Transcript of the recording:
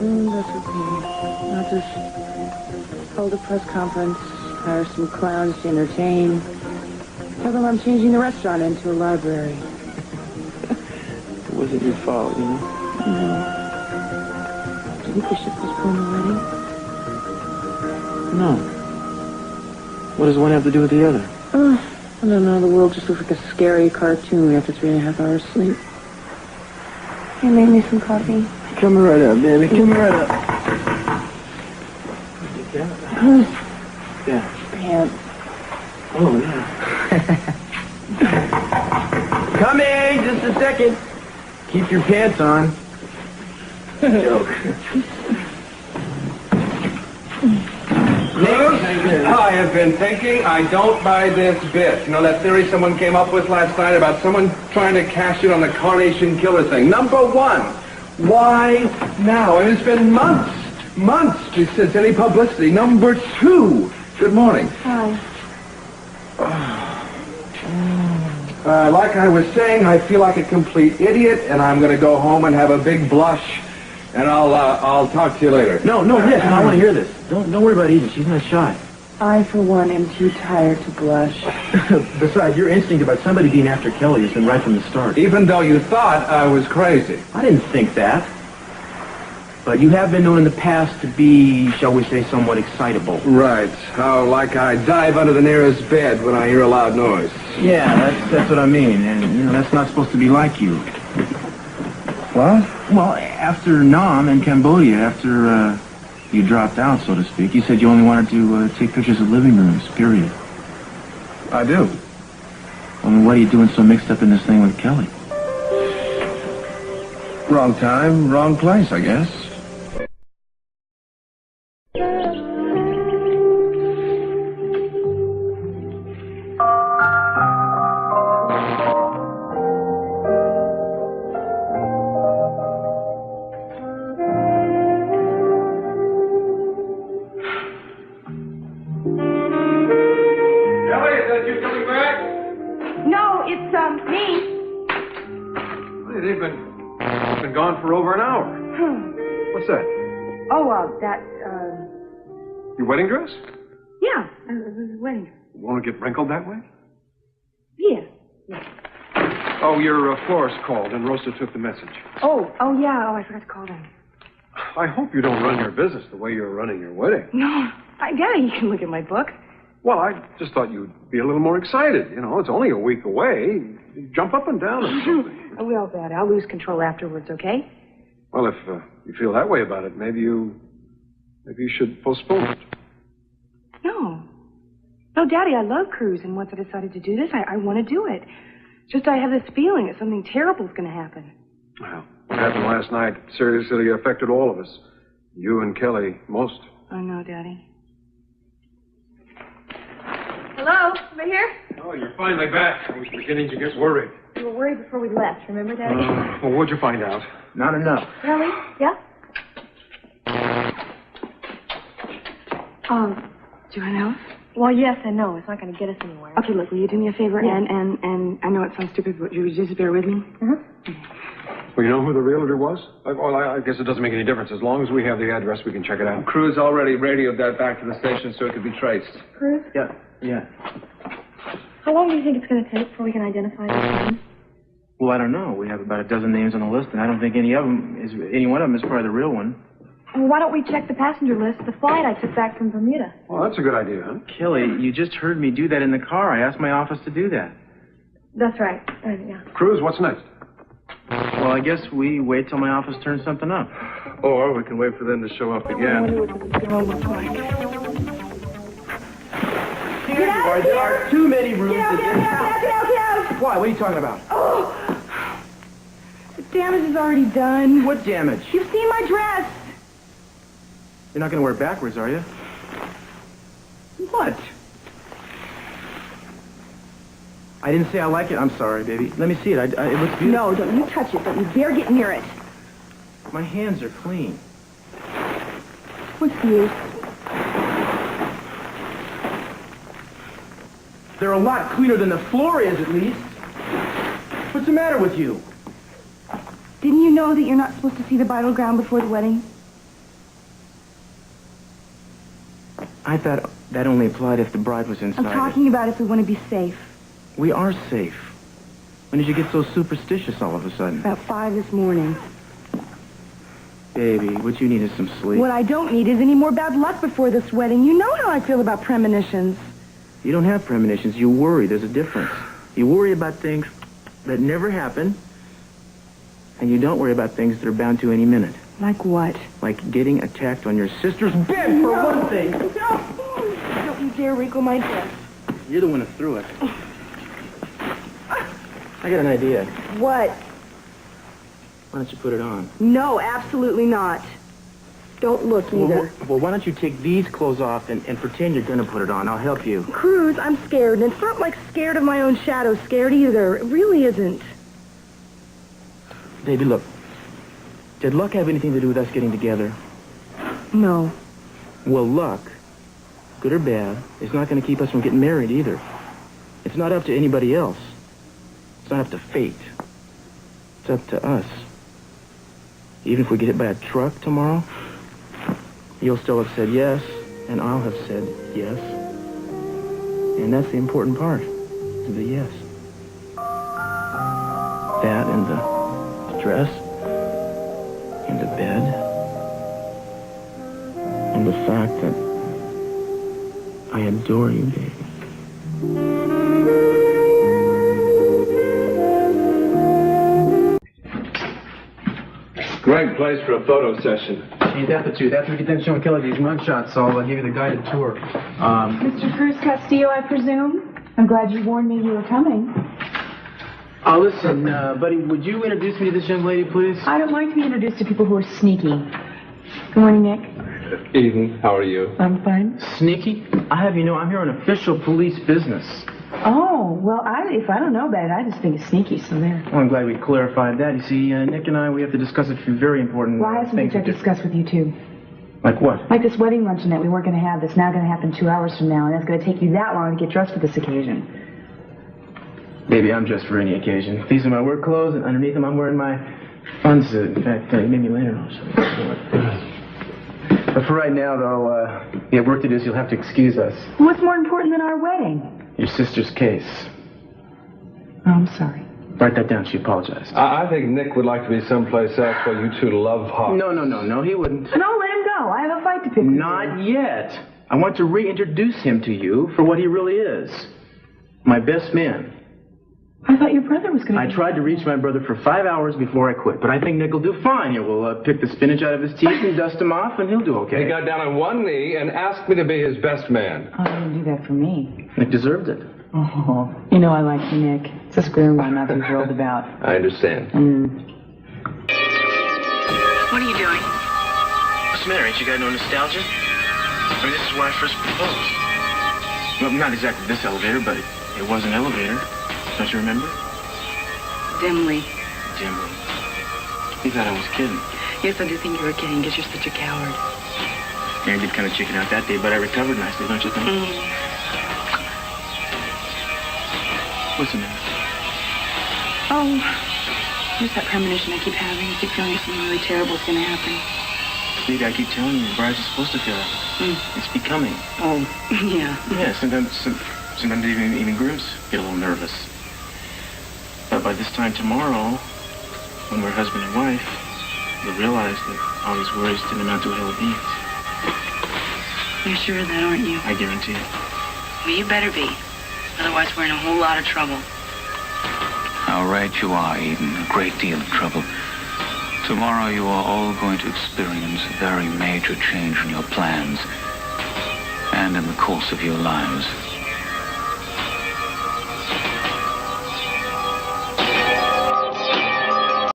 That's okay. I'll just hold a press conference, hire some clowns to entertain. Tell them I'm changing the restaurant into a library. It wasn't your fault, you know? No. Do you think we should postpone the wedding? No. What does one have to do with the other? I don't know. The world just looks like a scary cartoon after 3.5 hours sleep. Can you make me some coffee? Coming right up, baby. Coming right up. Yeah. Pants. Oh, yeah. Coming! Just a second. Keep your pants on. Joke. I have been thinking I don't buy this bit. You know that theory someone came up with last night about someone trying to cash in on the Carnation Killer thing? Number one, why now? And it's been months since any publicity. Number two, good morning. Hi. Like I was saying, I feel like a complete idiot, and I'm going to go home and have a big blush, and I'll talk to you later. No, listen, I want to hear this. Don't worry about Eden. She's not shy. I, for one, am too tired to blush. Besides, your instinct about somebody being after Kelly has been right from the start. Even though you thought I was crazy. I didn't think that. But you have been known in the past to be, shall we say, somewhat excitable. Right. How like I dive under the nearest bed when I hear a loud noise. Yeah, that's what I mean. And, you know, that's not supposed to be like you. What? Well, after Nam and Cambodia, after you dropped out, so to speak, you said you only wanted to take pictures of living rooms, period. I do. I mean, what are you doing so mixed up in this thing with Kelly? Wrong time, wrong place, I guess. They've been gone for over an hour. What's that? Oh, that, Your wedding dress? yeah, wedding dress. Won't it get wrinkled that way? Yeah. Oh, your florist called and Rosa took the message. Oh, yeah. Oh, I forgot to call them. I hope you don't run your business the way you're running your wedding. No, Daddy, you can look at my book. Well, I just thought you'd be a little more excited. You know, it's only a week away. Jump up and down or something. I will, Dad. I'll lose control afterwards, okay? Well, if you feel that way about it, maybe you should postpone it. No, Daddy, I love Cruz, and once I decided to do this, I want to do it. Just I have this feeling that something terrible is going to happen. Well, what happened last night seriously affected all of us. You and Kelly most. I know, Daddy. Hello, am I here? Oh, you're finally back. I was beginning to get worried. You were worried before we left, remember, Daddy? Well, what'd you find out? Not enough. Really? Yeah? Do I know? Well, yes and no. It's not going to get us anywhere. Okay, look, will you do me a favor? Yeah. And I know it sounds stupid, but you just bear with me? Well, you know who the realtor was? I guess it doesn't make any difference. As long as we have the address, we can check it out. Cruz already radioed that back to the station so it could be traced. Cruz? Yeah. How long do you think it's going to take before we can identify this man? Well, I don't know. We have about a dozen names on the list, and I don't think any one of them is probably the real one. Well, why don't we check the passenger list, the flight I took back from Bermuda? Well, that's a good idea, huh? Kelly, you just heard me do that in the car. I asked my office to do that. That's right. Yeah. Cruz, what's next? Well, I guess we wait till my office turns something up. Or we can wait for them to show up I wonder again. what the girl looks like. There are too many rooms in this house. Get out! Why? What are you talking about? Oh! The damage is already done. What damage? You've seen my dress. You're not going to wear it backwards, are you? What? I didn't say I like it. I'm sorry, baby. Let me see it. It looks beautiful. No, don't you touch it. Don't you dare get near it. My hands are clean. What's the use? They're a lot cleaner than the floor is, at least. What's the matter with you? Didn't you know that you're not supposed to see the bridal ground before the wedding? I thought that only applied if the bride was inside. I'm talking about if we want to be safe. We are safe. When did you get so superstitious all of a sudden? About 5 this morning. Baby, what you need is some sleep. What I don't need is any more bad luck before this wedding. You know how I feel about premonitions. You don't have premonitions. You worry. There's a difference. You worry about things that never happen, and you don't worry about things that are bound to any minute. Like what? Like getting attacked on your sister's bed, for one thing. No! Don't you dare wrinkle my dress. You're the one who threw it. I got an idea. What? Why don't you put it on? No, absolutely not. Don't look either. Well, why don't you take these clothes off and pretend you're going to put it on? I'll help you. Cruz, I'm scared, and it's not like scared of my own shadow scared either. It really isn't. Baby, look. Did luck have anything to do with us getting together? No. Well, luck, good or bad, is not going to keep us from getting married either. It's not up to anybody else. It's not up to fate. It's up to us. Even if we get hit by a truck tomorrow, you'll still have said yes, and I'll have said yes. And that's the important part, the yes. That and the dress, and the bed, and the fact that I adore you, baby. Great place for a photo session. Ain't that the truth? After we get done showing Kelly these mugshots, I'll give you the guided tour. Mr. Cruz Castillo, I presume? I'm glad you warned me you were coming. Listen, buddy, would you introduce me to this young lady, please? I don't like to be introduced to people who are sneaky. Good morning, Nick. Eden, how are you? I'm fine. Sneaky? I have you know I'm here on official police business. Oh, well, if I don't know about it, I just think it's sneaky, so there. Well, I'm glad we clarified that. You see, Nick and I, we have to discuss a few very important Well, I have some things. things to discuss with you, too. Like what? Like this wedding luncheon that we weren't going to have that's now going to happen 2 hours from now, and it's going to take you that long to get dressed for this occasion. Baby, I'm dressed for any occasion. These are my work clothes, and underneath them I'm wearing my fun suit. In fact, maybe later I'll show you. But for right now, though, we have work to do, so you'll have to excuse us. What's more important than our wedding? Your sister's case. Oh, I'm sorry. Write that down. She apologized. I think Nick would like to be someplace else where you two love hard. No, he wouldn't. No, let him go. I have a fight to pick with you. Not yet. I want to reintroduce him to you for what he really is. My best man. I thought your brother was going to... I tried to reach my brother for 5 hours before I quit, but I think Nick will do fine. He'll pick the spinach out of his teeth and dust him off, and he'll do okay. He got down on one knee and asked me to be his best man. Oh, you didn't do that for me. Nick deserved it. Oh, you know I like you, Nick. It's a screw I'm not too thrilled about. I understand. What are you doing? What's the matter? Ain't you got no nostalgia? I mean, this is where I first proposed. Well, not exactly this elevator, but it was an elevator. Don't you remember? Dimly. Dimly. You thought I was kidding. Yes, I do think you were kidding, because you're such a coward. Yeah, I did kind of chicken out that day, but I recovered nicely, don't you think? What's the matter? Oh, just that premonition I keep having. I keep feeling something really terrible is going to happen. Baby, I keep telling you, the brides are supposed to feel that. It's becoming. Oh, yeah. Yeah, sometimes even grooms get a little nervous. But by this time tomorrow, when we're husband and wife, you'll realize that all these worries didn't amount to a hill of beans. You're sure of that, aren't you? I guarantee it. Well, you better be. Otherwise, we're in a whole lot of trouble. How right you are, Eden. A great deal of trouble. Tomorrow you are all going to experience a very major change in your plans and in the course of your lives.